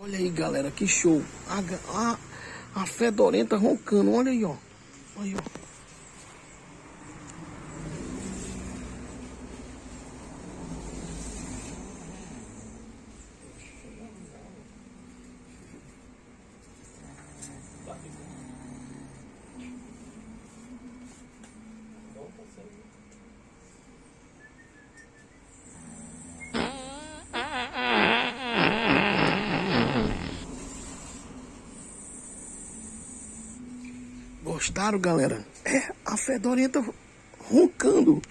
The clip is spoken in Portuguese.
Olha aí, galera, que show. A fedorenta roncando, olha aí, ó. Olha aí, ó. Gostaram, galera? É a fedorenta roncando.